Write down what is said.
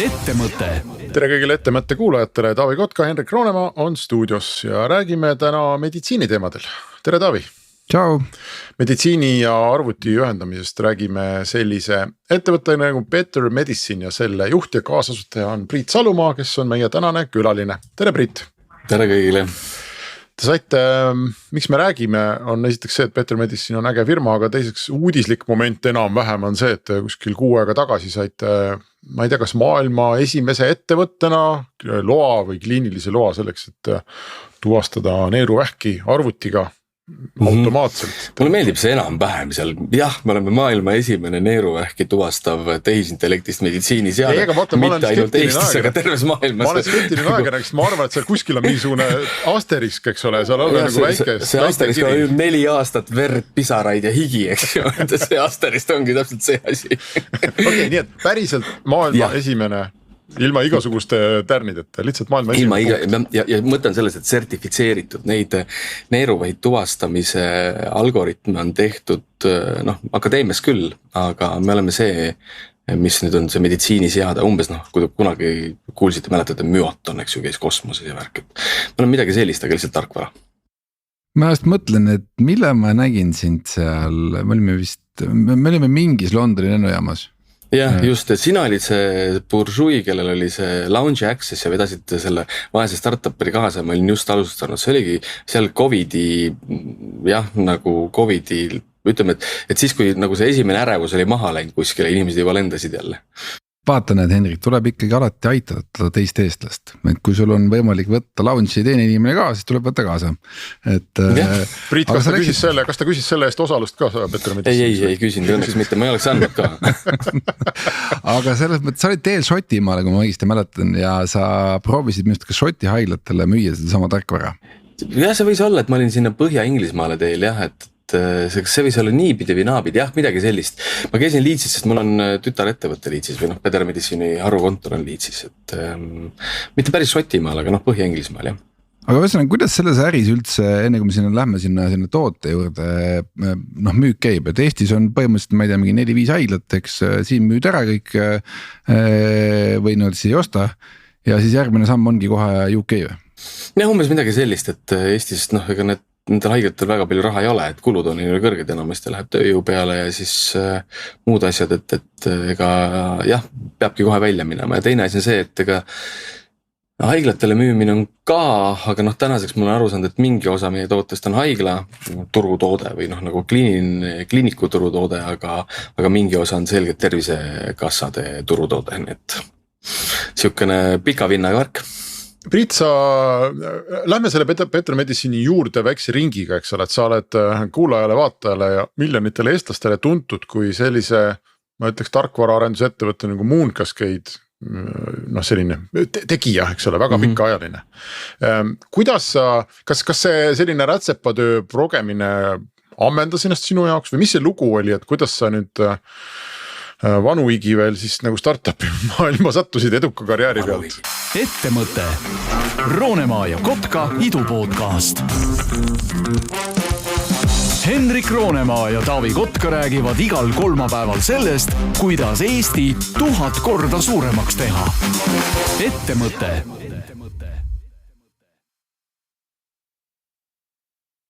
Ettemõte. Tere kõigile Ettemõtte kuulajatele, Taavi Kotka, Henrik Roonemaa on stuudios ja räägime täna meditsiiniteemadel. Tere Taavi! Tšau! Meditsiini ja arvuti ühendamisest räägime sellise ettevõtte nagu Better Medicine ja selle juht ja kaasasutaja on Priit Salumaa, kes on meie tänane külaline. Tere Priit! Tere kõigile! Te saite, miks me räägime, on esiteks see, et Better Medicine on äge firma, aga teiseks uudislik moment enam-vähem on see, et kuskil 6 aega tagasi saite, ma ei tea, kas maailma esimese ettevõttena loa või kliinilise loa selleks, et tuvastada neeruvähki arvutiga automaatselt. Mulle meeldib see enam-vähem seal. Jah, me oleme maailma esimene neeruvähki tuvastav tehisintellektist meditsiiniseade. Mitte ainult Eestis, aga terves maailmas. Ma olen skeptiline ajakirjanik, sest ma arvan, et seal kuskil on mingisugune asterisk, eks ole, seal on nagu väike. See asterisk on 4 aastat verd, pisaraid ja higi, eks ju. See asterisk ongi täpselt see asi. Okei, nii et päriselt maailma esimene ilma igasuguste tärnideta, lihtsalt maailma esimene. Ja mõte on selles, et sertifitseeritud neid neeruvaid tuvastamise algoritme on tehtud akadeemias küll, aga me oleme see, mis nüüd on see meditsiiniseade, umbes kui kunagi kuulsite, mäletate, Myoton, eks ju, käis kosmoses ja värk. Me oleme midagi sellist, aga lihtsalt tarkvara. Ma just mõtlen, et mille ma nägin sind seal, me olime mingis Londoni lennujaamas. Jah, just, et sina olid see Bourgeois, kellel oli see Lounge Access ja vedasid selle vaese startuperi kaasa, ma olin just alustanud, see oligi seal Covidi, ütleme, et siis kui nagu see esimene ärevus oli maha läinud kuskile, inimesed juba lendasid jälle. Vaata need, Henrik, tuleb ikkagi alati aitada teist eestlast, et kui sul on võimalik võtta lounge'i teine inimene ka, siis tuleb võtta kaasa. Priit, kas ta küsis selle eest osalust ka? Ei küsinud, õnneks mitte, ma ei oleks andnud ka. Aga selles mõttes, sa olid teel Šotimaale, kui ma õigesti mäletan, ja sa proovisid minust ka Šoti haiglatele müüa seda sama tarkvara. Jah, see võis olla, et ma olin sinna Põhja-Inglismaale teel, jah, et see võis olla niipidi või naapidi, jah, midagi sellist. Ma käisin Leedsis, sest mul on tütarettevõtte Leedsis või Better Medicine'i harukontor on Leedsis, et mitte päris Šotimaal, aga Põhja-Inglismaal, jah. Aga võsna, kuidas selles äris üldse, enne kui me lähme sinna toote juurde, müük käib, et Eestis on põhimõtteliselt, ma ei tea, mingi 4-5 haiglat, eks siin müüd ära kõik või siis ei osta ja siis järgmine samm ongi kohe UK või? Jah, umbes midagi sellist, et Eestis, ega nendel haiglatel väga palju raha ei ole, et kulud on kõrged, enamasti läheb tööjõu peale ja siis muud asjad, et ega jah, peabki kohe välja minema ja teine asi on see, et ega haiglatele müümine on ka, aga tänaseks mul on aru saanud, et mingi osa meie tootest on haigla turutoode või nagu kliiniku turutoode, aga mingi osa on selgelt tervisekassade turutoode, nii et siukene pika vinnaga värk. Priit, lähme selle Better Medicine'i juurde väikse ringiga, eks ole, et sa oled kuulajale, vaatajale ja miljonitele eestlastele tuntud kui sellise, ma ütleks, tarkvaraarendusettevõtte nagu Moon Cascade, selline tegija, eks ole, väga pikaajaline. Kuidas kas see selline rätsepatöö progemine ammendas ennast sinu jaoks või mis see lugu oli, et kuidas sa nüüd vanuigi veel siis nagu startupi maailma sattusid eduka karjääri pealt? Ettemõte. Roonemaa ja Kotka idupodcast. Henrik Roonemaa ja Taavi Kotka räägivad igal kolmapäeval sellest, kuidas Eesti 1000 korda suuremaks teha. Ettemõte.